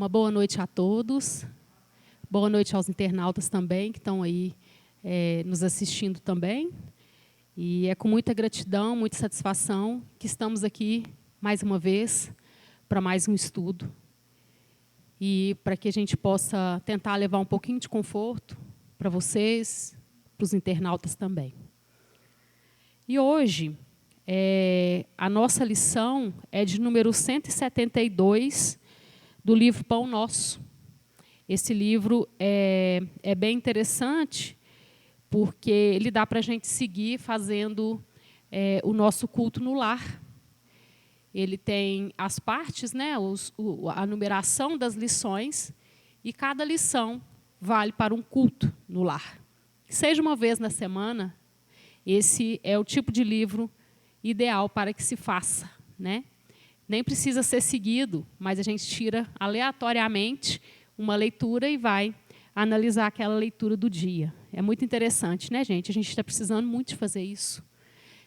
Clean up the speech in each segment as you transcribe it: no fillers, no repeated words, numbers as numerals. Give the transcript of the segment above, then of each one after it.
Uma boa noite a todos. Boa noite aos internautas também, que estão aí nos assistindo também. E é com muita gratidão, muita satisfação que estamos aqui, mais uma vez, para mais um estudo. E para que a gente possa tentar levar um pouquinho de conforto para vocês, para os internautas também. E hoje, a nossa lição é de número 172, do livro Pão Nosso. Esse livro é bem interessante, porque ele dá para a gente seguir fazendo o nosso culto no lar. Ele tem as partes, né, a numeração das lições, e cada lição vale para um culto no lar. Seja uma vez na semana, esse é o tipo de livro ideal para que se faça, né? Nem precisa ser seguido, mas a gente tira aleatoriamente uma leitura e vai analisar aquela leitura do dia. É muito interessante, né, gente? A gente está precisando muito de fazer isso.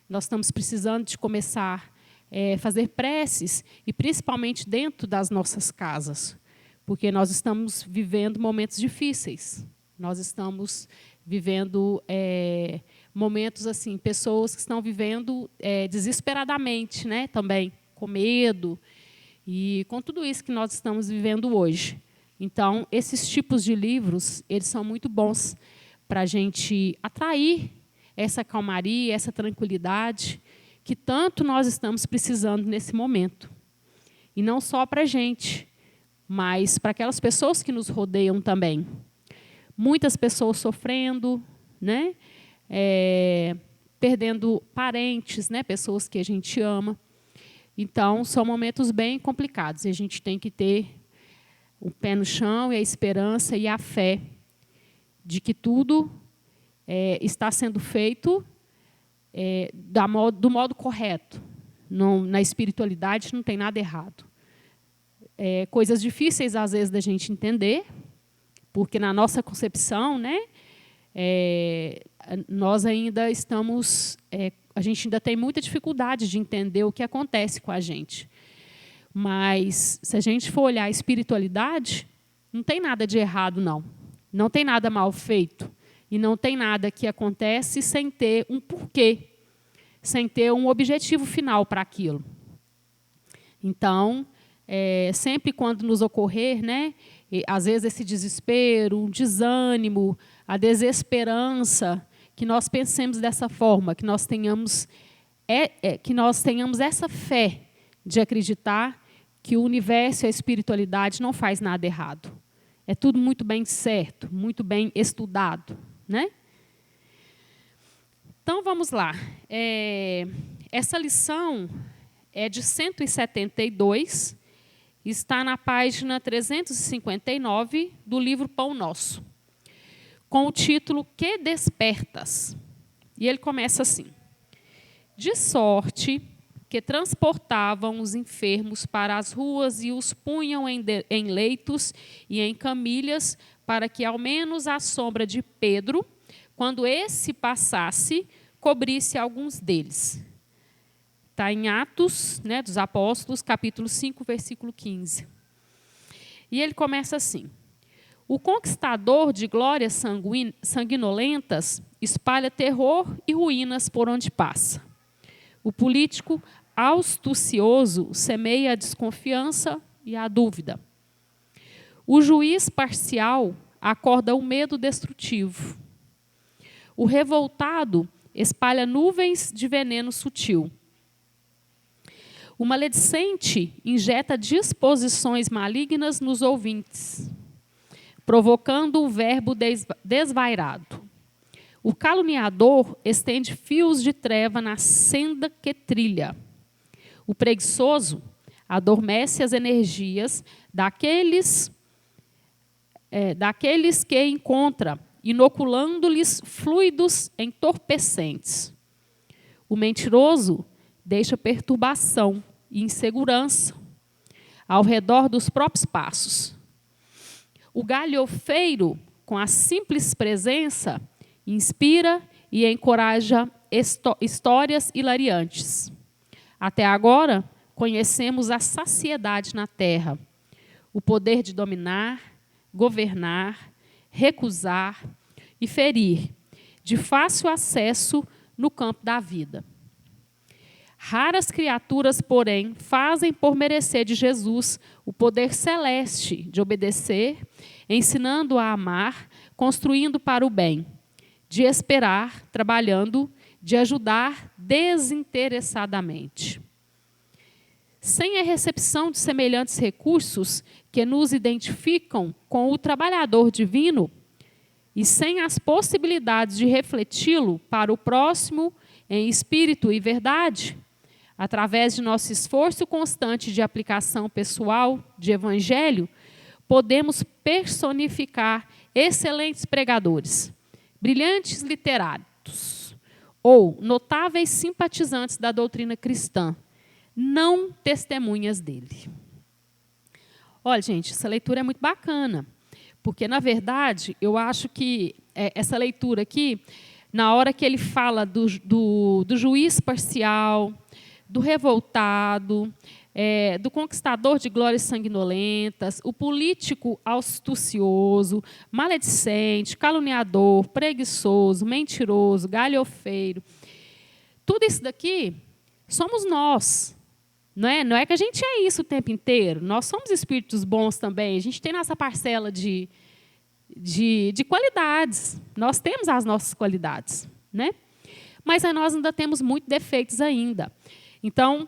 Nós estamos precisando de começar a fazer preces, e principalmente dentro das nossas casas, porque nós estamos vivendo momentos difíceis. Nós estamos vivendo momentos assim, pessoas que estão vivendo desesperadamente, né, também, com medo, e com tudo isso que nós estamos vivendo hoje. Então, esses tipos de livros, eles são muito bons para a gente atrair essa calmaria, essa tranquilidade, que tanto nós estamos precisando nesse momento. E não só para a gente, mas para aquelas pessoas que nos rodeiam também. Muitas pessoas sofrendo, né? Perdendo parentes, né? Pessoas que a gente ama. Então, são momentos bem complicados, e a gente tem que ter o pé no chão, e a esperança e a fé de que tudo está sendo feito do modo correto. Na espiritualidade não tem nada errado. Coisas difíceis, às vezes, da gente entender, porque na nossa concepção, né, nós ainda estamos... a gente ainda tem muita dificuldade de entender o que acontece com a gente. Mas, se a gente for olhar a espiritualidade, não tem nada de errado, não. Não tem nada mal feito. E não tem nada que acontece sem ter um porquê, sem ter um objetivo final para aquilo. Então, sempre quando nos ocorrer, né, às vezes esse desespero, um desânimo, a desesperança, que nós pensemos dessa forma, que nós tenhamos essa fé de acreditar que o universo e a espiritualidade não faz nada errado. É tudo muito bem certo, muito bem estudado, né? Então, vamos lá. Essa lição é de 172, está na página 359 do livro Pão Nosso, com o título Que Despertas? E ele começa assim: de sorte que transportavam os enfermos para as ruas e os punham em leitos e em camilhas, para que, ao menos à sombra de Pedro, quando esse passasse, cobrisse alguns deles. Está em Atos, né, dos Apóstolos, capítulo 5, versículo 15. E ele começa assim: o conquistador de glórias sanguinolentas espalha terror e ruínas por onde passa. O político astucioso semeia a desconfiança e a dúvida. O juiz parcial acorda o medo destrutivo. O revoltado espalha nuvens de veneno sutil. O maledicente injeta disposições malignas nos ouvintes, provocando um verbo desvairado. O caluniador estende fios de treva na senda que trilha. O preguiçoso adormece as energias daqueles que encontra, inoculando-lhes fluidos entorpecentes. O mentiroso deixa perturbação e insegurança ao redor dos próprios passos. O galhofeiro, com a simples presença, inspira e encoraja histórias hilariantes. Até agora, conhecemos a saciedade na terra. o poder de dominar, governar, recusar e ferir, de fácil acesso no campo da vida. Raras criaturas, porém, fazem por merecer de Jesus o poder celeste de obedecer, ensinando a amar, construindo para o bem, de esperar, trabalhando, de ajudar desinteressadamente. Sem a recepção de semelhantes recursos que nos identificam com o trabalhador divino e sem as possibilidades de refleti-lo para o próximo em espírito e verdade, através de nosso esforço constante de aplicação pessoal de evangelho, podemos personificar excelentes pregadores, brilhantes literatos ou notáveis simpatizantes da doutrina cristã, não testemunhas dele. Olha, gente, essa leitura é muito bacana, porque, na verdade, eu acho que essa leitura aqui, na hora que ele fala do juiz parcial, do revoltado, do conquistador de glórias sanguinolentas, o político astucioso, maledicente, caluniador, preguiçoso, mentiroso, galhofeiro, tudo isso daqui somos nós. Não é que a gente é isso o tempo inteiro. Nós somos espíritos bons também. A gente tem nossa parcela de qualidades. Nós temos as nossas qualidades, né? Mas nós ainda temos muitos defeitos ainda. Então,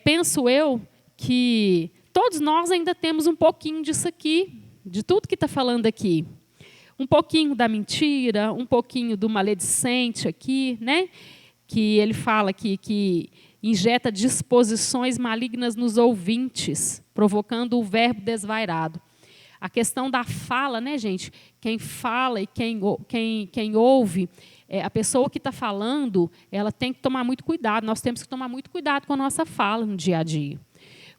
penso eu que todos nós ainda temos um pouquinho disso aqui, de tudo que está falando aqui. Um pouquinho da mentira, um pouquinho do maledicente aqui, né? Que ele fala que injeta disposições malignas nos ouvintes, provocando o verbo desvairado. A questão da fala, né, gente? Quem fala e quem ouve, a pessoa que está falando, ela tem que tomar muito cuidado. Nós temos que tomar muito cuidado com a nossa fala no dia a dia.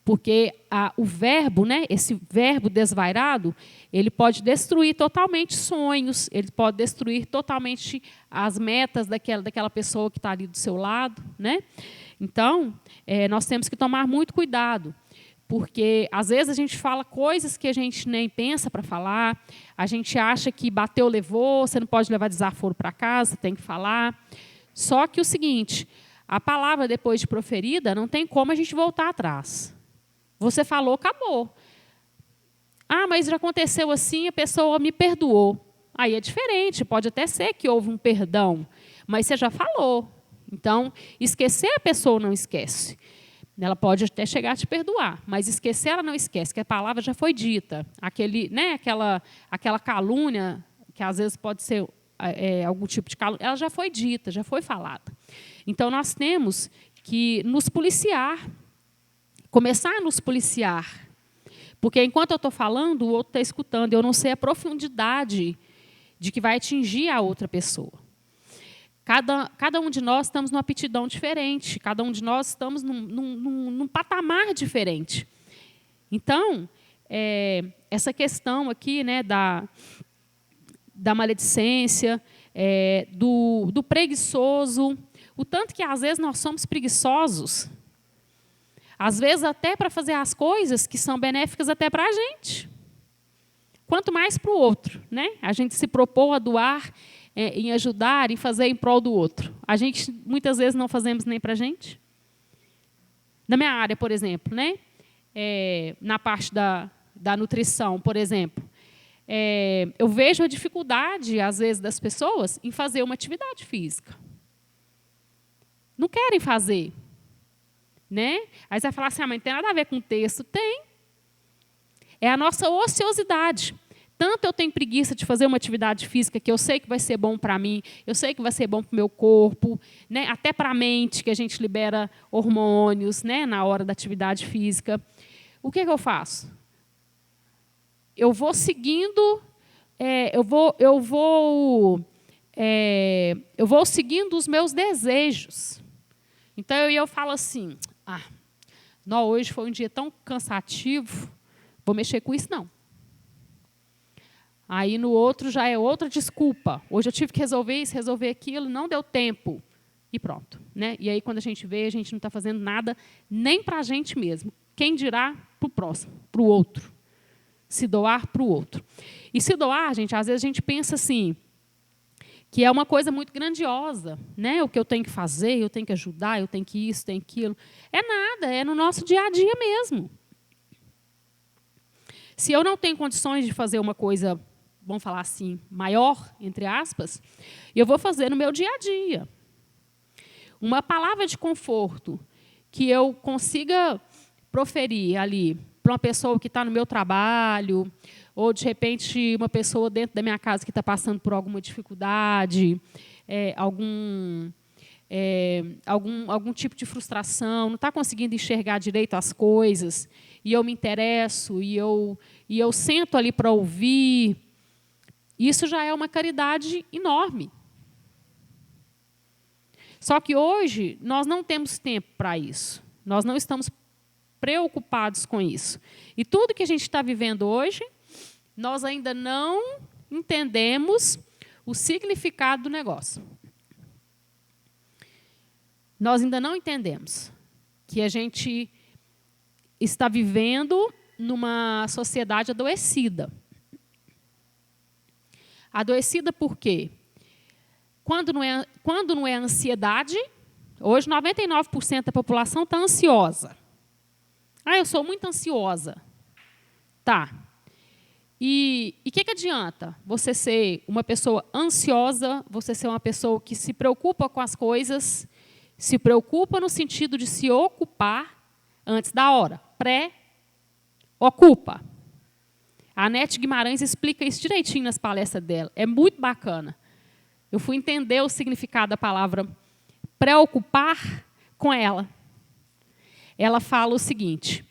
Porque o verbo, né, esse verbo desvairado, ele pode destruir totalmente sonhos, ele pode destruir totalmente as metas daquela pessoa que está ali do seu lado, né? Então, nós temos que tomar muito cuidado, porque, às vezes, a gente fala coisas que a gente nem pensa para falar, a gente acha que bateu, levou, você não pode levar desaforo para casa, tem que falar. Só que o seguinte, a palavra, depois de proferida, não tem como a gente voltar atrás. Você falou, acabou. Ah, mas já aconteceu assim, a pessoa me perdoou. Aí é diferente, pode até ser que houve um perdão, mas você já falou. Então, esquecer a pessoa não esquece. Ela pode até chegar a te perdoar, mas esquecer ela não esquece, que a palavra já foi dita. Aquela calúnia, que às vezes pode ser algum tipo de calúnia, ela já foi dita, já foi falada. Então, nós temos que nos policiar, começar a nos policiar. Porque, enquanto eu estou falando, o outro está escutando. Eu não sei a profundidade de que vai atingir a outra pessoa. Cada um de nós estamos numa aptidão diferente. Cada um de nós estamos num patamar diferente. Então, essa questão aqui, né, da maledicência, do preguiçoso, o tanto que, às vezes, nós somos preguiçosos, às vezes até para fazer as coisas que são benéficas até para a gente. Quanto mais para o outro, né? A gente se propôs a doar, em ajudar, em fazer em prol do outro. A gente, muitas vezes, não fazemos nem para a gente. Na minha área, por exemplo, né? Na parte da nutrição, por exemplo, eu vejo a dificuldade, às vezes, das pessoas em fazer uma atividade física. Não querem fazer. Né? Aí você vai falar assim, mas não tem nada a ver com o texto. Tem. É a nossa ociosidade. Tanto eu tenho preguiça de fazer uma atividade física que eu sei que vai ser bom para mim, eu sei que vai ser bom para o meu corpo, né? Até para a mente, que a gente libera hormônios, né? Na hora da atividade física. O que eu faço? Eu vou seguindo, eu vou seguindo os meus desejos. Então, eu falo assim, não, hoje foi um dia tão cansativo, vou mexer com isso, não. Aí, no outro, já é outra desculpa. Hoje eu tive que resolver isso, resolver aquilo, não deu tempo. E pronto. Né? E aí, quando a gente vê, a gente não está fazendo nada nem para a gente mesmo. Quem dirá para o próximo, para o outro. se doar para o outro. E se doar, gente, às vezes a gente pensa assim, que é uma coisa muito grandiosa, né? O que eu tenho que fazer, eu tenho que ajudar, eu tenho que isso, tenho aquilo. É nada, é no nosso dia a dia mesmo. Se eu não tenho condições de fazer uma coisa, vamos falar assim, maior, entre aspas, eu vou fazer no meu dia a dia. Uma palavra de conforto que eu consiga proferir ali para uma pessoa que está no meu trabalho, ou, de repente, uma pessoa dentro da minha casa que está passando por alguma dificuldade, algum tipo de frustração, não está conseguindo enxergar direito as coisas, e eu me interesso, e eu sento ali para ouvir, isso já é uma caridade enorme. Só que hoje nós não temos tempo para isso. Nós não estamos preocupados com isso. E tudo que a gente está vivendo hoje, nós ainda não entendemos o significado do negócio. Nós ainda não entendemos que a gente está vivendo numa sociedade adoecida. Adoecida por quê? Quando não é ansiedade, hoje 99% da população está ansiosa. Ah, eu sou muito ansiosa. Tá. E o que adianta você ser uma pessoa ansiosa, você ser uma pessoa que se preocupa com as coisas, se preocupa no sentido de se ocupar antes da hora. Pré-ocupa. A Anete Guimarães explica isso direitinho nas palestras dela. É muito bacana. Eu fui entender o significado da palavra preocupar com ela. Ela fala o seguinte: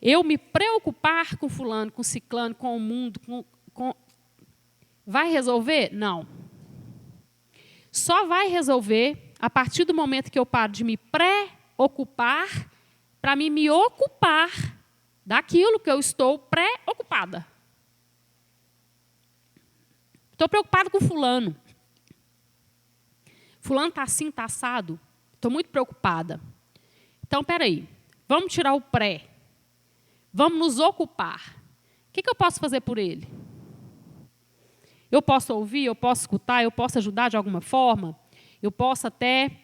eu me preocupar com fulano, com ciclano, com o mundo, vai resolver? Não. Só vai resolver a partir do momento que eu paro de me preocupar para me ocupar daquilo que eu estou preocupada. Estou preocupada com fulano. Fulano está assim, está assado. Estou muito preocupada. Então, espera aí. Vamos tirar o pré. Vamos nos ocupar. O que eu posso fazer por ele? Eu posso ouvir, eu posso escutar, eu posso ajudar de alguma forma. Eu posso até,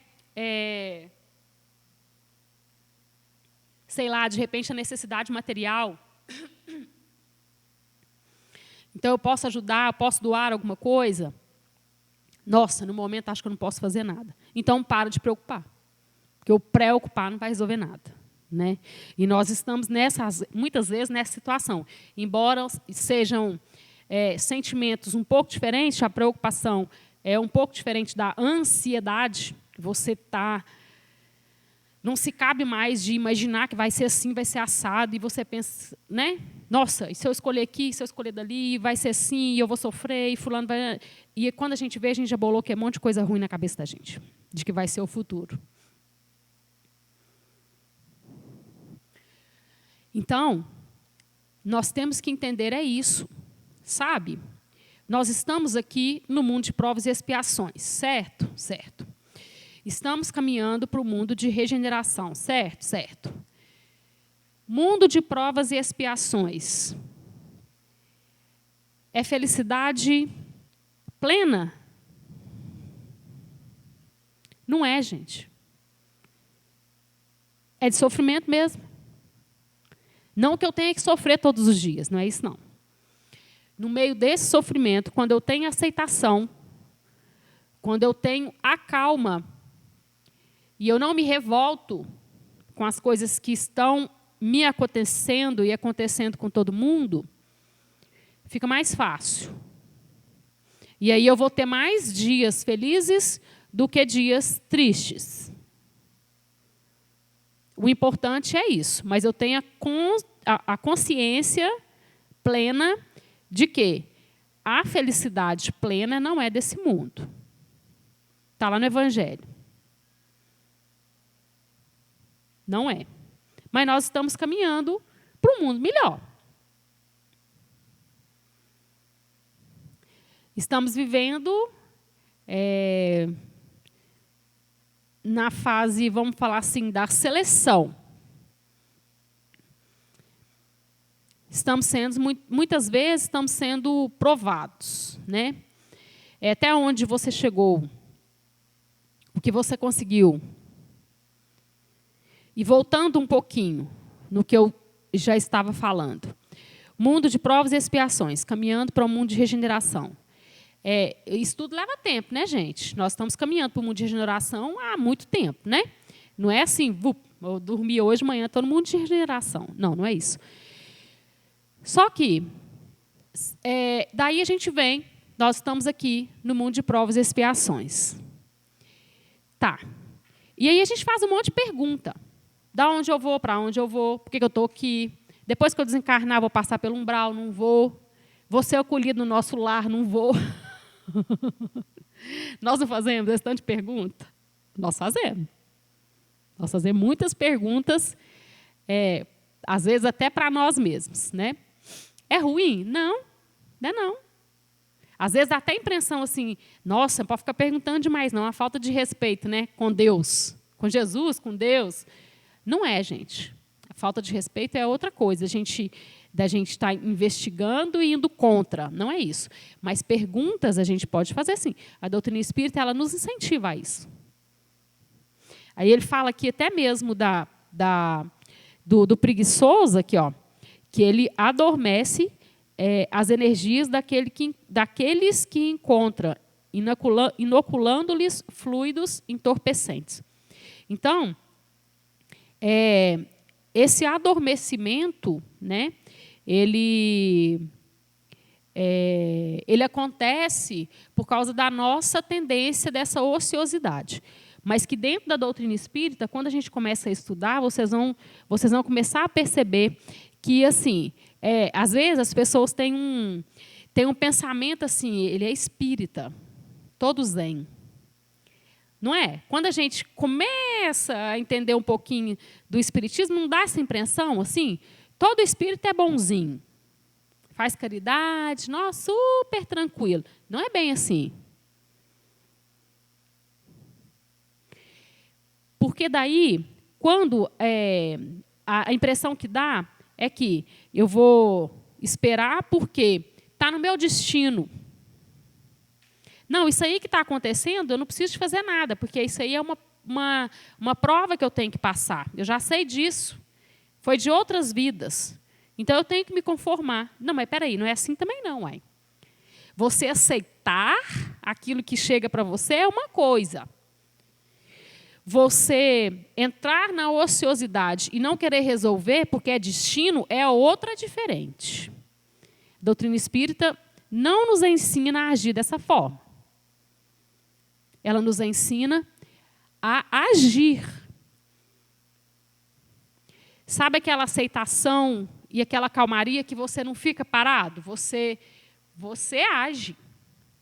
sei lá, de repente, a necessidade material. Então, eu posso ajudar, eu posso doar alguma coisa. Nossa, no momento acho que eu não posso fazer nada. Então, para de preocupar. Porque o preocupar não vai resolver nada. Né? E nós estamos, muitas vezes, nessa situação. Embora sejam sentimentos um pouco diferentes, a preocupação é um pouco diferente da ansiedade, você está... Não se cabe mais de imaginar que vai ser assim, vai ser assado, e você pensa, né? Nossa, e se eu escolher aqui, se eu escolher dali, vai ser assim, e eu vou sofrer, e fulano vai... E quando a gente vê, a gente já bolou que é um monte de coisa ruim na cabeça da gente, de que vai ser o futuro. Então, nós temos que entender isso, sabe? Nós estamos aqui no mundo de provas e expiações, certo? Certo. Estamos caminhando para o mundo de regeneração, certo? Certo. Mundo de provas e expiações. É felicidade plena? Não é, gente. É de sofrimento mesmo. Não que eu tenha que sofrer todos os dias, não é isso, não. No meio desse sofrimento, quando eu tenho aceitação, quando eu tenho a calma, e eu não me revolto com as coisas que estão me acontecendo e acontecendo com todo mundo, fica mais fácil. E aí eu vou ter mais dias felizes do que dias tristes. O importante é isso, mas eu tenho a consciência plena de que a felicidade plena não é desse mundo. Está lá no Evangelho. Não é. Mas nós estamos caminhando para um mundo melhor. Estamos vivendo na fase, vamos falar assim, da seleção. muitas vezes estamos sendo provados, né? Até onde você chegou, o que você conseguiu. E voltando um pouquinho no que eu já estava falando. Mundo de provas e expiações, caminhando para um mundo de regeneração. Isso tudo leva tempo, né, gente? Nós estamos caminhando para o mundo de regeneração há muito tempo, né? Não é assim, eu dormi hoje, amanhã estou no mundo de regeneração. Não, não é isso. Só que, daí a gente vem, nós estamos aqui no mundo de provas e expiações. Tá. E aí a gente faz um monte de pergunta. Da onde eu vou, para onde eu vou, por que eu estou aqui? Depois que eu desencarnar, vou passar pelo umbral, não vou. Vou ser acolhido no nosso lar, não vou. Nós não fazemos esse tanto de pergunta? Nós fazemos. Nós fazemos muitas perguntas, às vezes até para nós mesmos, né? É ruim? Não, não é não. Às vezes dá até a impressão assim, nossa, não pode ficar perguntando demais, não. É uma falta de respeito, né? Com Deus, com Jesus, com Deus. Não é, gente. A falta de respeito é outra coisa. Da gente estar investigando e indo contra. Não é isso. Mas perguntas a gente pode fazer sim. A doutrina espírita ela nos incentiva a isso. Aí ele fala aqui até mesmo do preguiçoso, aqui, ó, que ele adormece as energias daqueles que encontra, inoculando-lhes fluidos entorpecentes. Então, esse adormecimento, né, ele acontece por causa da nossa tendência dessa ociosidade. Mas que dentro da doutrina espírita, quando a gente começa a estudar, vocês vão começar a perceber que, assim, às vezes as pessoas têm um pensamento assim, ele é espírita, todo zen. Não é? Quando a gente começa a entender um pouquinho do espiritismo, não dá essa impressão, assim, todo espírito é bonzinho, faz caridade, nossa, super tranquilo. Não é bem assim. Porque daí, quando a impressão que dá é que eu vou esperar porque está no meu destino. Não, isso aí que está acontecendo, eu não preciso de fazer nada, porque isso aí é uma prova que eu tenho que passar. Eu já sei disso. Foi de outras vidas. Então, eu tenho que me conformar. Não, mas espera aí, não é assim também não, uai. Você aceitar aquilo que chega para você é uma coisa. Você entrar na ociosidade e não querer resolver porque é destino é outra diferente. A doutrina espírita não nos ensina a agir dessa forma. Ela nos ensina a agir. Sabe aquela aceitação e aquela calmaria que você não fica parado? Você age.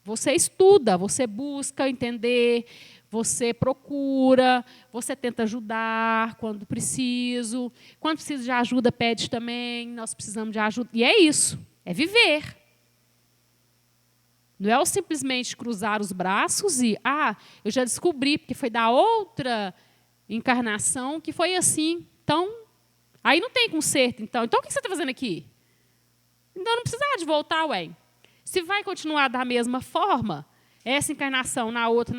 Você estuda, você busca entender, você procura, você tenta ajudar quando preciso. Quando precisa de ajuda, pede também. Nós precisamos de ajuda. E é isso, é viver. Não é o simplesmente cruzar os braços e, eu já descobri, porque foi da outra encarnação que foi assim. Então, aí não tem conserto. Então o que você está fazendo aqui? Então não precisava de voltar, ué. Se vai continuar da mesma forma, essa encarnação na outra,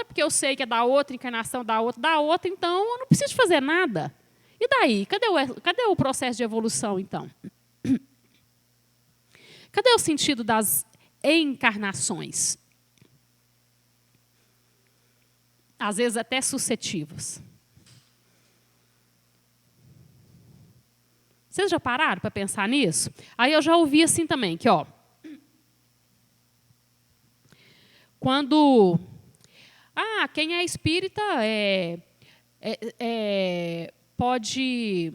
porque eu sei que é da outra encarnação, da outra, então eu não preciso fazer nada. E daí? Cadê o processo de evolução, então? Cadê o sentido das encarnações? Às vezes até sucessivas. Vocês já pararam para pensar nisso? Aí eu já ouvi assim também, que quando quem é espírita pode,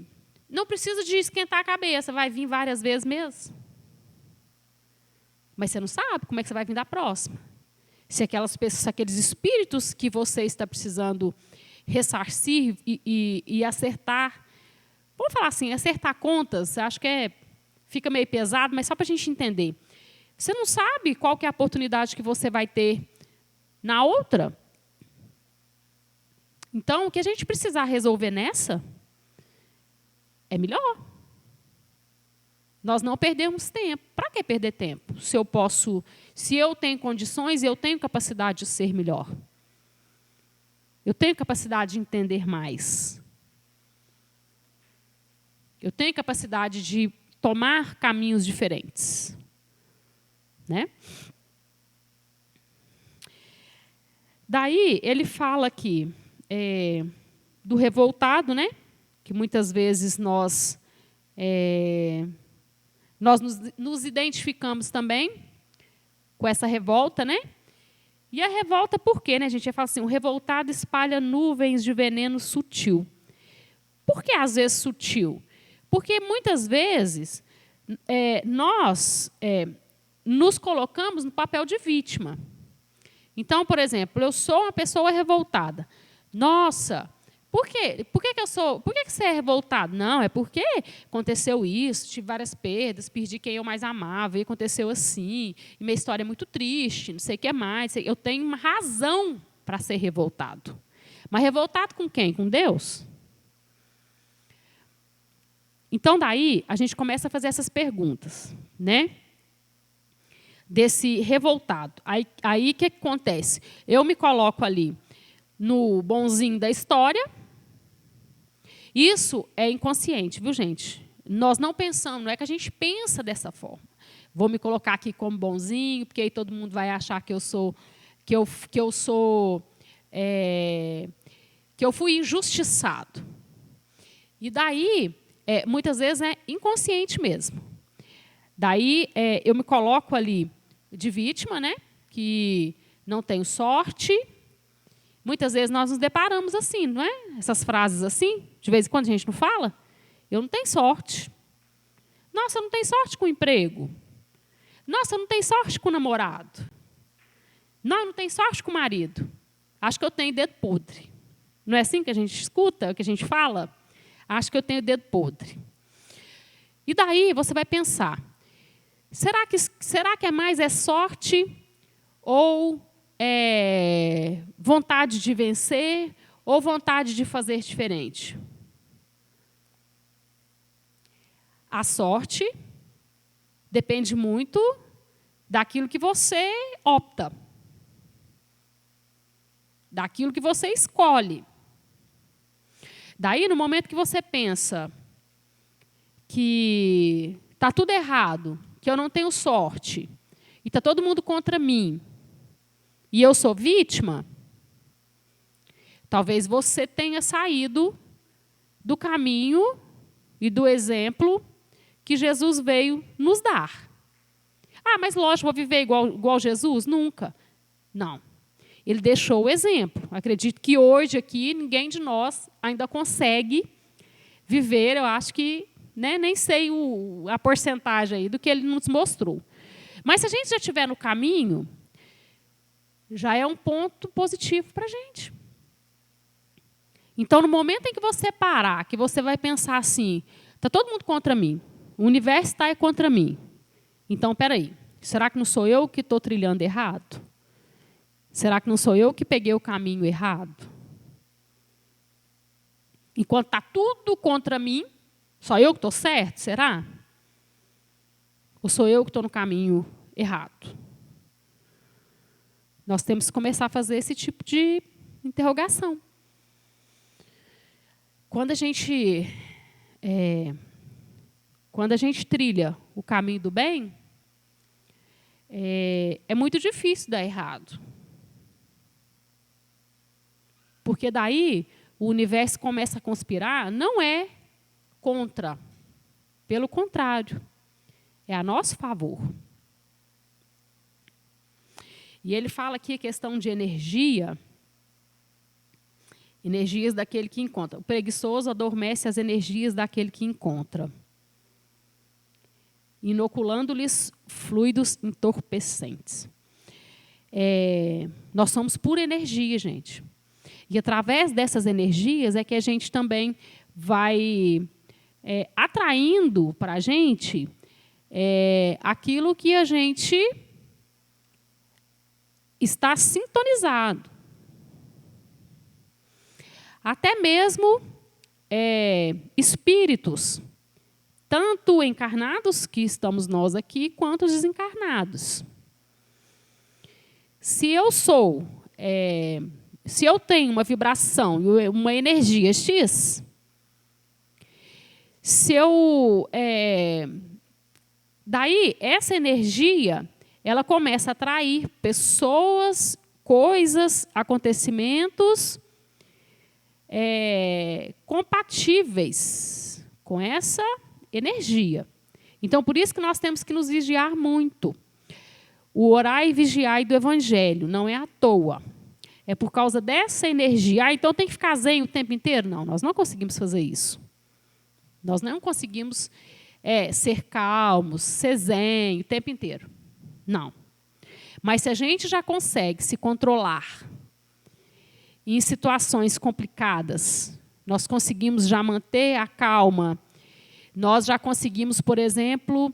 não precisa de esquentar a cabeça, vai vir várias vezes mesmo. Mas você não sabe como é que você vai vir da próxima. Se aqueles espíritos que você está precisando ressarcir e acertar, vamos falar assim, acertar contas, acho que fica meio pesado, mas só para a gente entender. Você não sabe qual que é a oportunidade que você vai ter na outra. Então, o que a gente precisar resolver nessa é melhor. Nós não perdemos tempo. Para que perder tempo? Se eu tenho condições, eu tenho capacidade de ser melhor. Eu tenho capacidade de entender mais. Eu tenho capacidade de tomar caminhos diferentes. Né? Daí, ele fala aqui do revoltado, né? Que muitas vezes nós nos identificamos também com essa revolta, né? E a revolta por quê, né, gente? Ele fala assim, o revoltado espalha nuvens de veneno sutil. Por que, às vezes, sutil? Porque, muitas vezes, nós nos colocamos no papel de vítima. Então, por exemplo, eu sou uma pessoa revoltada. Nossa, por quê? Por que você é revoltado? Não, é porque aconteceu isso, tive várias perdas, perdi quem eu mais amava, e aconteceu assim, e minha história é muito triste, não sei o que mais. Eu tenho uma razão para ser revoltado. Mas revoltado com quem? Com Deus? Então, daí, a gente começa a fazer essas perguntas, né? Desse revoltado. Aí o que acontece? Eu me coloco ali no bonzinho da história. Isso é inconsciente, viu, gente? Nós não pensamos, não é que a gente pensa dessa forma. Vou me colocar aqui como bonzinho, porque aí todo mundo vai achar que eu fui injustiçado. E daí, muitas vezes é inconsciente mesmo. Daí eu me coloco ali de vítima, né? Que não tenho sorte. Muitas vezes nós nos deparamos assim, não é? Essas frases assim, de vez em quando a gente não fala. Eu não tenho sorte. Nossa, eu não tenho sorte com o emprego. Nossa, eu não tenho sorte com o namorado. Não, eu não tenho sorte com o marido. Acho que eu tenho dedo podre. Não é assim que a gente escuta, que a gente fala? Acho que eu tenho dedo podre. E daí você vai pensar, será que é mais sorte ou vontade de vencer ou vontade de fazer diferente? A sorte depende muito daquilo que você opta, daquilo que você escolhe. Daí, no momento que você pensa que está tudo errado, que eu não tenho sorte, e está todo mundo contra mim, e eu sou vítima, talvez você tenha saído do caminho e do exemplo que Jesus veio nos dar. Ah, mas lógico, vou viver igual Jesus? Nunca. Não. Ele deixou o exemplo. Acredito que hoje aqui ninguém de nós ainda consegue viver, eu acho que, né, nem sei a porcentagem aí do que ele nos mostrou. Mas se a gente já estiver no caminho, já é um ponto positivo para a gente. Então, no momento em que você parar, que você vai pensar assim, está todo mundo contra mim, o universo está contra mim. Então, espera aí, será que não sou eu que estou trilhando errado? Será que não sou eu que peguei o caminho errado? Enquanto está tudo contra mim, só eu que estou certo, será? Ou sou eu que estou no caminho errado? Nós temos que começar a fazer esse tipo de interrogação. Quando a gente trilha o caminho do bem, é muito difícil dar errado. Porque daí o universo começa a conspirar, não é contra, pelo contrário, é a nosso favor. E ele fala aqui a questão de energias daquele que encontra. O preguiçoso adormece as energias daquele que encontra, inoculando-lhes fluidos entorpecentes. Nós somos pura energia, gente. E através dessas energias é que a gente também vai atraindo para a gente aquilo que a gente está sintonizado. Até mesmo espíritos tanto encarnados, que estamos nós aqui, quanto os desencarnados. Se eu tenho uma vibração, uma energia X, daí essa energia ela começa a atrair pessoas, coisas, acontecimentos compatíveis com essa energia. Então, por isso que nós temos que nos vigiar muito. O orar e vigiar do Evangelho não é à toa. É por causa dessa energia. Então tem que ficar zen o tempo inteiro? Não, nós não conseguimos fazer isso. Nós não conseguimos ser calmos, ser zen o tempo inteiro. Não. Mas se a gente já consegue se controlar em situações complicadas, nós conseguimos já manter a calma, nós já conseguimos, por exemplo,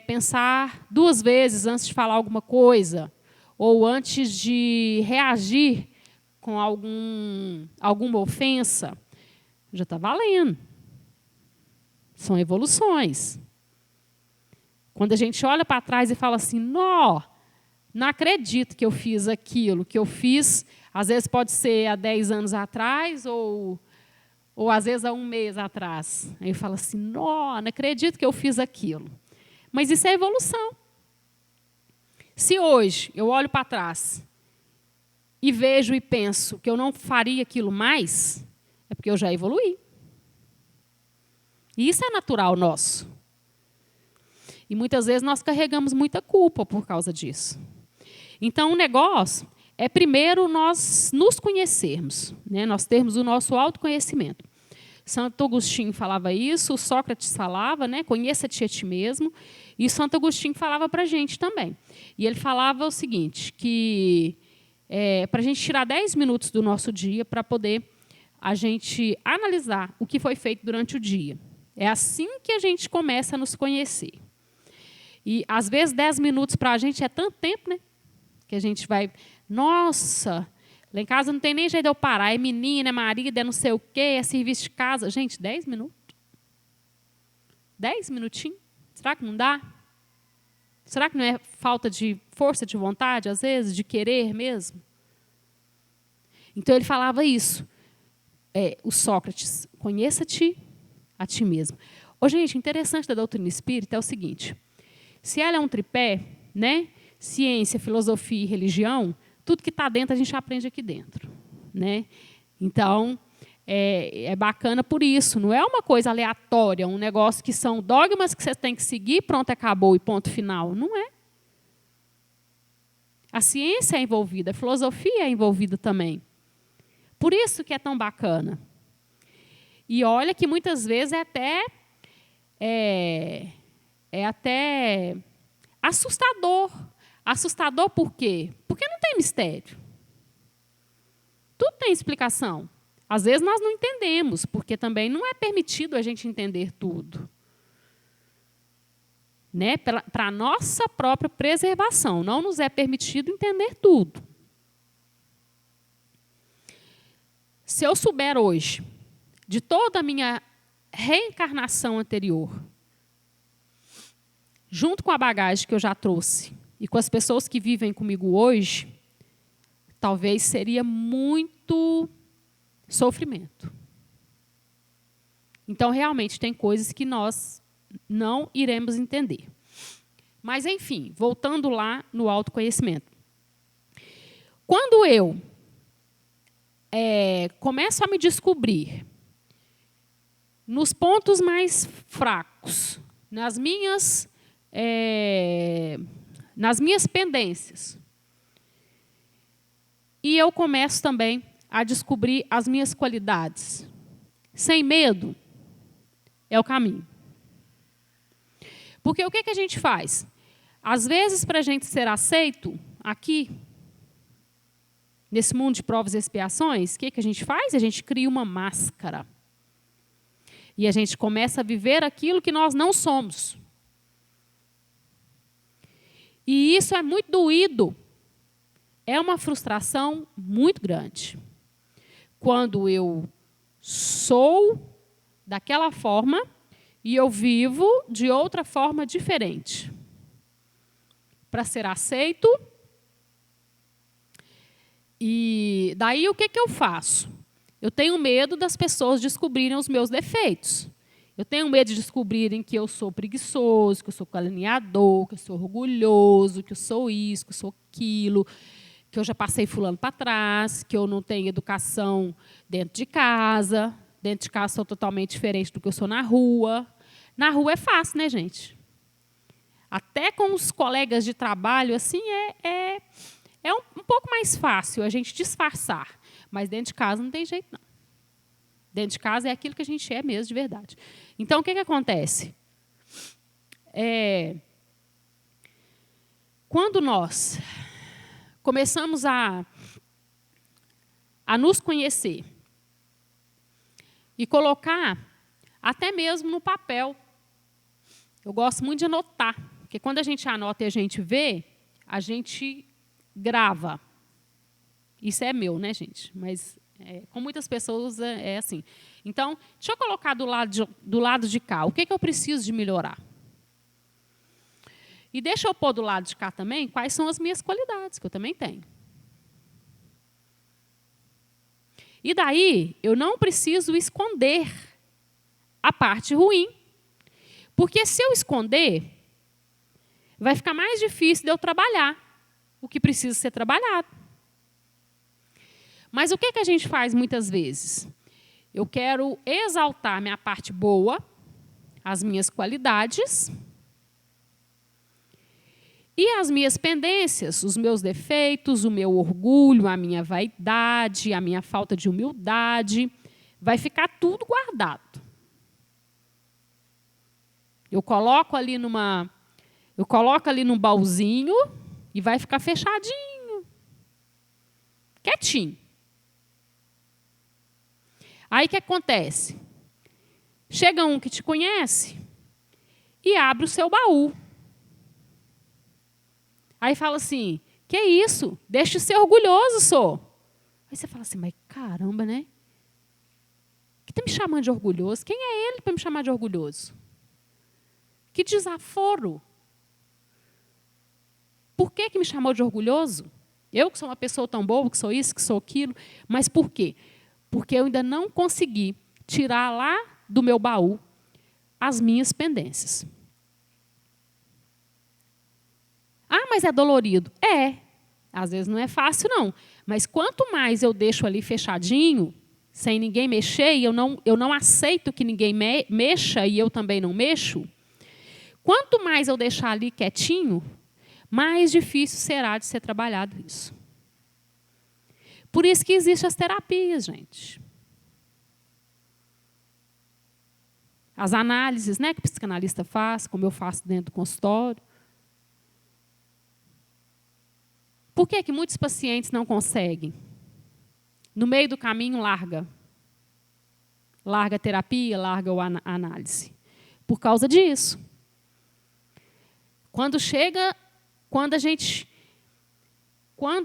pensar 2 vezes antes de falar alguma coisa, ou antes de reagir com alguma ofensa, já está valendo. São evoluções. Quando a gente olha para trás e fala assim, não acredito que eu fiz aquilo, que eu fiz, às vezes pode ser há 10 anos atrás, ou às vezes há 1 mês atrás. Aí eu falo assim, não acredito que eu fiz aquilo. Mas isso é evolução. Se hoje eu olho para trás e vejo e penso que eu não faria aquilo mais, é porque eu já evoluí. E isso é natural nosso. E muitas vezes nós carregamos muita culpa por causa disso. Então, o negócio é primeiro nós nos conhecermos, né? Nós termos o nosso autoconhecimento. Santo Agostinho falava isso, Sócrates falava, né? Conheça-te a ti mesmo. E Santo Agostinho falava para a gente também. E ele falava o seguinte, que para a gente tirar 10 minutos do nosso dia para poder a gente analisar o que foi feito durante o dia. É assim que a gente começa a nos conhecer. E, às vezes, 10 minutos para a gente é tanto tempo, né? Que a gente vai, nossa, lá em casa não tem nem jeito de eu parar, é menina, é marido, é não sei o quê, é serviço de casa. Gente, 10 minutos? 10 minutinhos? Será que não dá? Será que não é falta de força de vontade, às vezes, de querer mesmo? Então, ele falava isso. O Sócrates, conheça-te a ti mesmo. Gente, interessante da doutrina espírita é o seguinte, se ela é um tripé, né? Ciência, filosofia e religião, tudo que está dentro a gente aprende aqui dentro, né? Então, é bacana por isso. Não é uma coisa aleatória, um negócio que são dogmas que você tem que seguir, pronto, acabou e ponto final. Não é. A ciência é envolvida, a filosofia é envolvida também. Por isso que é tão bacana. E olha que muitas vezes é até assustador. Assustador por quê? Porque não tem mistério. Tudo tem explicação. Às vezes nós não entendemos, porque também não é permitido a gente entender tudo. Né? Para a nossa própria preservação, não nos é permitido entender tudo. Se eu souber hoje de toda a minha reencarnação anterior, junto com a bagagem que eu já trouxe e com as pessoas que vivem comigo hoje, talvez seria muito sofrimento. Então, realmente, tem coisas que nós não iremos entender. Mas, enfim, voltando lá no autoconhecimento. Quando eu começo a me descobrir nos pontos mais fracos, nas minhas pendências, e eu começo também a descobrir as minhas qualidades, sem medo, é o caminho. Porque o que a gente faz? Às vezes, para a gente ser aceito aqui, nesse mundo de provas e expiações, o que a gente faz? A gente cria uma máscara. E a gente começa a viver aquilo que nós não somos. E isso é muito doído. É uma frustração muito grande. Quando eu sou daquela forma e eu vivo de outra forma diferente. Para ser aceito. E daí o que eu faço? Eu tenho medo das pessoas descobrirem os meus defeitos. Eu tenho medo de descobrirem que eu sou preguiçoso, que eu sou caluniador, que eu sou orgulhoso, que eu sou isso, que eu sou aquilo, que eu já passei fulano para trás, que eu não tenho educação dentro de casa. Dentro de casa sou totalmente diferente do que eu sou na rua. Na rua é fácil, né, gente? Até com os colegas de trabalho, assim, é um pouco mais fácil a gente disfarçar. Mas dentro de casa não tem jeito, não. Dentro de casa é aquilo que a gente é mesmo, de verdade. Então, o que acontece? Quando nós começamos a nos conhecer e colocar até mesmo no papel. Eu gosto muito de anotar, porque quando a gente anota e a gente vê, a gente grava. Isso é meu, né, gente? Mas com muitas pessoas é assim. Então, deixa eu colocar do lado de cá. O que eu preciso de melhorar? E deixa eu pôr do lado de cá também quais são as minhas qualidades, que eu também tenho. E daí, eu não preciso esconder a parte ruim. Porque se eu esconder, vai ficar mais difícil de eu trabalhar o que precisa ser trabalhado. Mas o que a gente faz muitas vezes? Eu quero exaltar minha parte boa, as minhas qualidades, e as minhas pendências, os meus defeitos, o meu orgulho, a minha vaidade, a minha falta de humildade, vai ficar tudo guardado. Eu coloco ali num baúzinho e vai ficar fechadinho, quietinho. Aí o que acontece? Chega um que te conhece e abre o seu baú. Aí fala assim, que isso? Deixa de ser orgulhoso, sou. Aí você fala assim, mas caramba, né? Que está me chamando de orgulhoso? Quem é ele para me chamar de orgulhoso? Que desaforo. Por que me chamou de orgulhoso? Eu que sou uma pessoa tão boa, que sou isso, que sou aquilo. Mas por quê? Porque eu ainda não consegui tirar lá do meu baú as minhas pendências. Ah, mas é dolorido. É. Às vezes não é fácil, não. Mas quanto mais eu deixo ali fechadinho, sem ninguém mexer, e eu não aceito que ninguém mexa e eu também não mexo, quanto mais eu deixar ali quietinho, mais difícil será de ser trabalhado isso. Por isso que existem as terapias, gente. As análises, né, que o psicanalista faz, como eu faço dentro do consultório. Por que muitos pacientes não conseguem? No meio do caminho, larga. Larga a terapia, larga a análise. Por causa disso. Quando a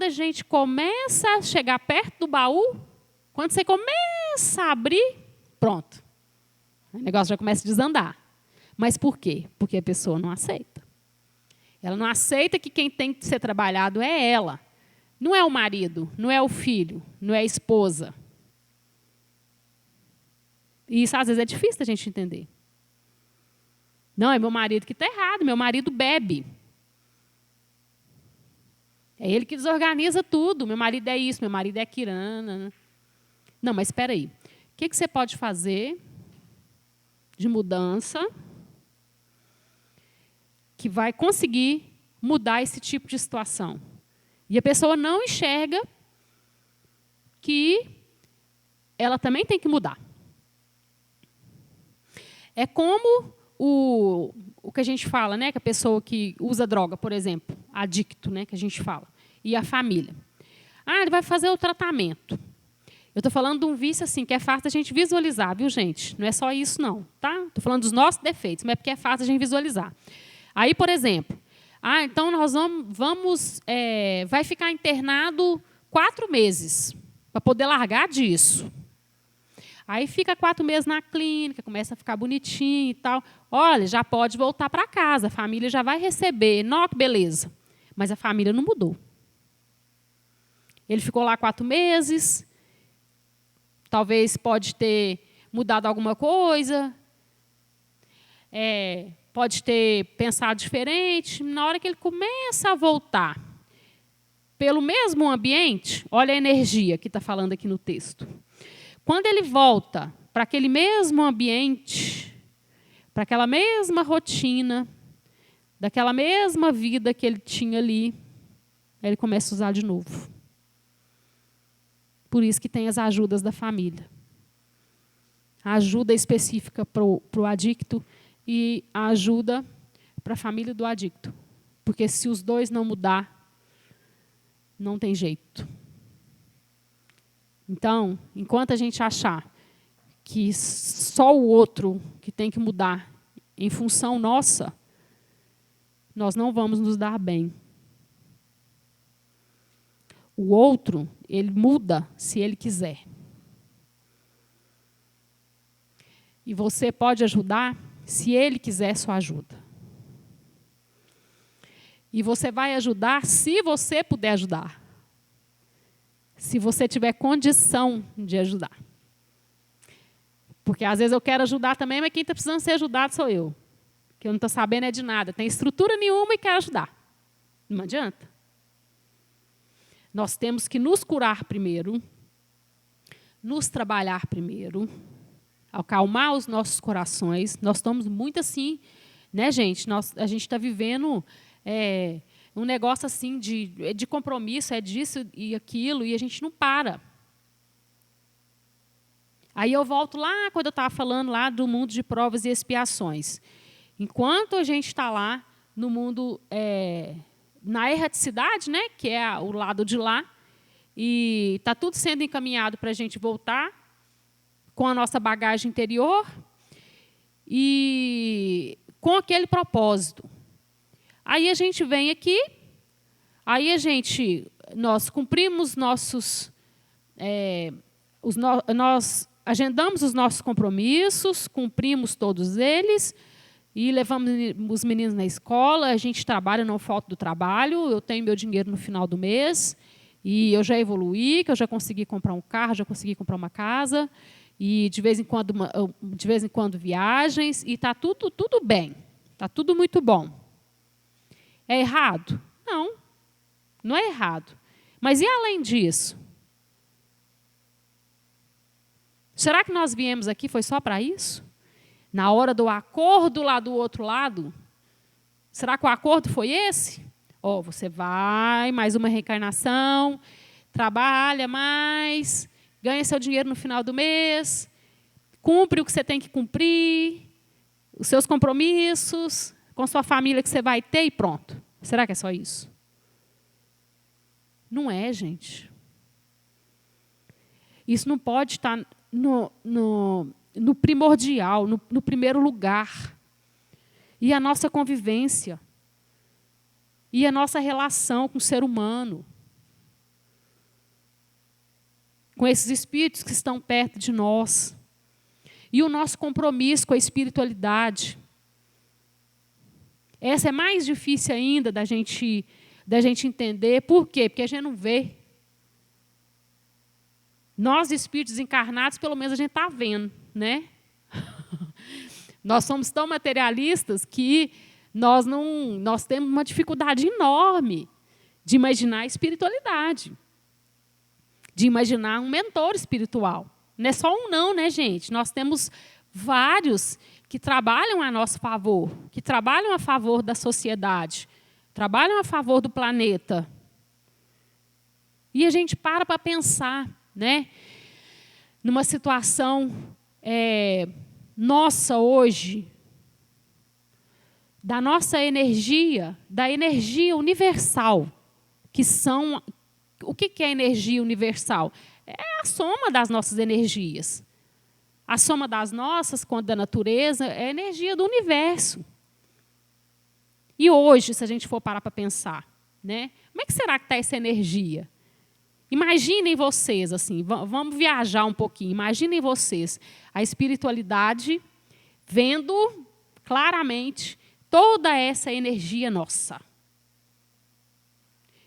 gente começa a chegar perto do baú, quando você começa a abrir, pronto. O negócio já começa a desandar. Mas por quê? Porque a pessoa não aceita. Ela não aceita que quem tem que ser trabalhado é ela. Não é o marido, não é o filho, não é a esposa. E isso, às vezes, é difícil da gente entender. Não, é meu marido que está errado, meu marido bebe. É ele que desorganiza tudo. Meu marido é isso, meu marido é aquilo. Não, mas espera aí. O que você pode fazer de mudança que vai conseguir mudar esse tipo de situação? E a pessoa não enxerga que ela também tem que mudar. É como o que a gente fala, né, que a pessoa que usa droga, por exemplo, adicto, né, que a gente fala, e a família. Ah, ele vai fazer o tratamento. Eu estou falando de um vício assim, que é fácil a gente visualizar, viu, gente? Não é só isso, não. Tá? Estou falando dos nossos defeitos, mas é porque é fácil a gente visualizar. Aí, por exemplo, então nós vai ficar internado 4 meses para poder largar disso. Aí fica 4 meses na clínica, começa a ficar bonitinho e tal. Olha, já pode voltar para casa, a família já vai receber. Não, que beleza. Mas a família não mudou. Ele ficou lá 4 meses, talvez pode ter mudado alguma coisa, pode ter pensado diferente. Na hora que ele começa a voltar pelo mesmo ambiente, olha a energia que está falando aqui no texto. Quando ele volta para aquele mesmo ambiente, para aquela mesma rotina, daquela mesma vida que ele tinha ali, ele começa a usar de novo. Por isso que tem as ajudas da família. A ajuda específica para o adicto e a ajuda para a família do adicto. Porque se os dois não mudar, não tem jeito. Então, enquanto a gente achar que só o outro que tem que mudar em função nossa, nós não vamos nos dar bem. O outro, ele muda se ele quiser. E você pode ajudar se ele quiser sua ajuda. E você vai ajudar se você puder ajudar. Se você tiver condição de ajudar. Porque às vezes eu quero ajudar também, mas quem está precisando ser ajudado sou eu. Que eu não estou sabendo é de nada. Tem estrutura nenhuma e quero ajudar. Não adianta. Nós temos que nos curar primeiro, nos trabalhar primeiro, acalmar os nossos corações. Nós estamos muito assim, né, gente? A gente está vivendo um negócio assim de compromisso, é disso e aquilo, e a gente não para. Aí eu volto lá, quando eu estava falando lá do mundo de provas e expiações. Enquanto a gente está lá no mundo, na erraticidade, né, que é o lado de lá, e está tudo sendo encaminhado para a gente voltar com a nossa bagagem interior e com aquele propósito. Aí a gente vem aqui, aí nós cumprimos nossos, nós agendamos os nossos compromissos, cumprimos todos eles e levamos os meninos na escola, a gente trabalha, não falta do trabalho, eu tenho meu dinheiro no final do mês e eu já evoluí, que eu já consegui comprar um carro, já consegui comprar uma casa e de vez em quando viagens e está tudo bem, está tudo muito bom. É errado? Não, não é errado. Mas e além disso? Será que nós viemos aqui foi só para isso? Na hora do acordo lá do outro lado? Será que o acordo foi esse? Você vai, mais uma reencarnação, trabalha mais, ganha seu dinheiro no final do mês, cumpre o que você tem que cumprir, os seus compromissos, com sua família que você vai ter e pronto. Será que é só isso? Não é, gente. Isso não pode estar no primordial, no primeiro lugar. E a nossa convivência. E a nossa relação com o ser humano. Com esses espíritos que estão perto de nós. E o nosso compromisso com a espiritualidade. Essa é mais difícil ainda da gente entender. Por quê? Porque a gente não vê. Nós, espíritos encarnados, pelo menos a gente está vendo, né? Nós somos tão materialistas que nós temos uma dificuldade enorme de imaginar a espiritualidade, de imaginar um mentor espiritual. Não é só um não, né, gente? Nós temos vários que trabalham a nosso favor, que trabalham a favor da sociedade, trabalham a favor do planeta. E a gente para pensar, né, numa situação nossa hoje, da nossa energia, da energia universal, que são... O que é energia universal? É a soma das nossas energias. A soma das nossas com a da natureza é a energia do universo. E hoje, se a gente for parar para pensar, né, como é que será que está essa energia? Imaginem vocês, assim, vamos viajar um pouquinho. Imaginem vocês a espiritualidade vendo claramente toda essa energia nossa.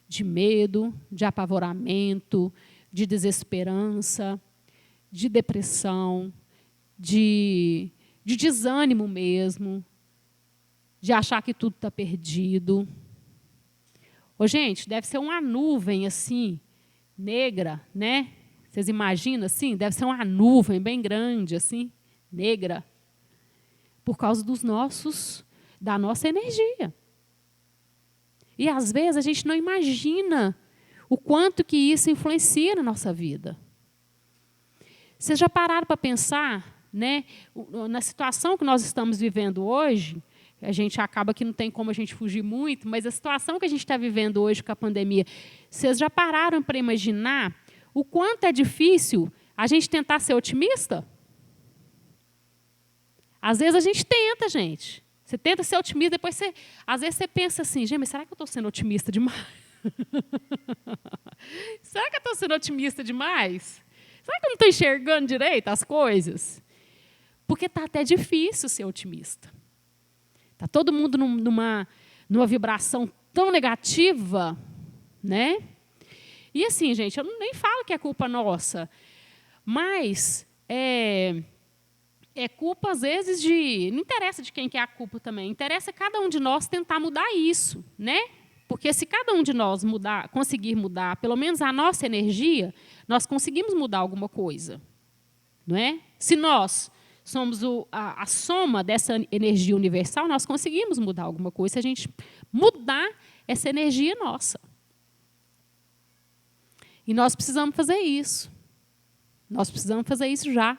De medo, de apavoramento, de desesperança, de depressão, de desânimo mesmo, de achar que tudo está perdido. Ô, gente, deve ser uma nuvem assim, negra, né? Vocês imaginam assim? Deve ser uma nuvem bem grande, assim, negra, por causa da nossa energia. E, às vezes, a gente não imagina o quanto que isso influencia na nossa vida. Vocês já pararam para pensar, né, na situação que nós estamos vivendo hoje? A gente acaba que não tem como a gente fugir muito, mas a situação que a gente está vivendo hoje com a pandemia, vocês já pararam para imaginar o quanto é difícil a gente tentar ser otimista? Às vezes a gente tenta, gente. Você tenta ser otimista, depois às vezes você pensa assim, gente, mas será que eu estou sendo otimista demais? Será que eu estou sendo otimista demais? Será que eu não estou enxergando direito as coisas? Porque está até difícil ser otimista. Está todo mundo numa vibração tão negativa, né? E assim, gente, eu nem falo que é culpa nossa, mas é culpa, às vezes, não interessa de quem que é a culpa também, interessa cada um de nós tentar mudar isso, né? Porque se cada um de nós conseguir mudar, pelo menos a nossa energia, nós conseguimos mudar alguma coisa, não é? Se nós somos a soma dessa energia universal, nós conseguimos mudar alguma coisa se a gente mudar essa energia nossa. E nós precisamos fazer isso. Nós precisamos fazer isso já.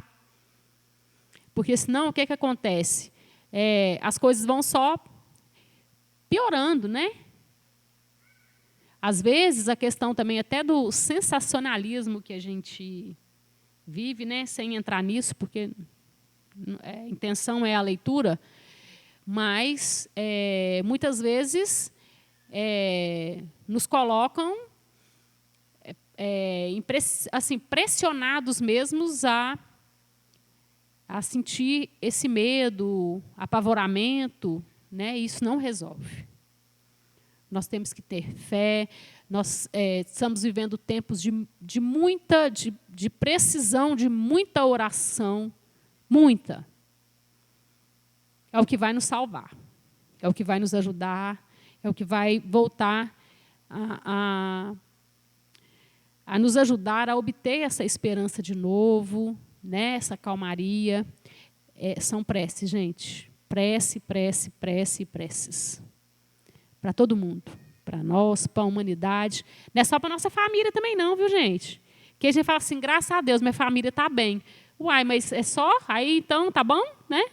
Porque, senão, o que acontece? As coisas vão só piorando, né? Às vezes, a questão também até do sensacionalismo que a gente vive, né? Sem entrar nisso, porque a intenção é a leitura, mas, muitas vezes, nos colocam assim, pressionados mesmos a sentir esse medo, apavoramento, né? Isso não resolve. Nós temos que ter fé, nós estamos vivendo tempos de muita precisão, de muita oração, muita. É o que vai nos salvar, é o que vai nos ajudar, é o que vai voltar a nos ajudar a obter essa esperança de novo, né? Essa calmaria. São preces, gente. Prece, prece, prece e preces. Para todo mundo. Para nós, para a humanidade. Não é só para a nossa família também não, viu, gente? Porque a gente fala assim, graças a Deus, minha família está bem. Uai, mas é só? Aí, então, tá bom? Né?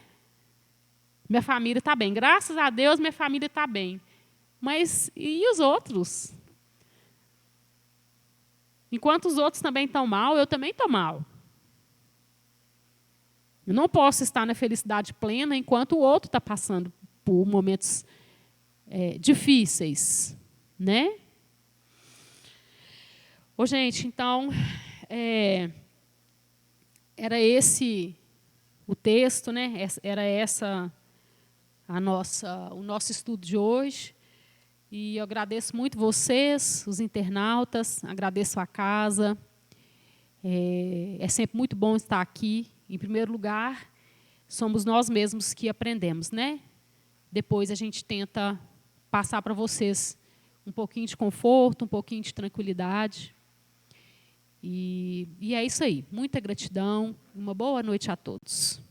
Minha família está bem. Graças a Deus, minha família está bem. Mas e os outros? Enquanto os outros também estão mal, eu também estou mal. Eu não posso estar na felicidade plena enquanto o outro está passando por momentos difíceis, né? Ô, gente, então, era esse o texto, né? Era essa o nosso estudo de hoje. E eu agradeço muito vocês, os internautas, agradeço a casa. É sempre muito bom estar aqui. Em primeiro lugar, somos nós mesmos que aprendemos, né? Depois a gente tenta passar para vocês um pouquinho de conforto, um pouquinho de tranquilidade. E é isso aí. Muita gratidão. Uma boa noite a todos.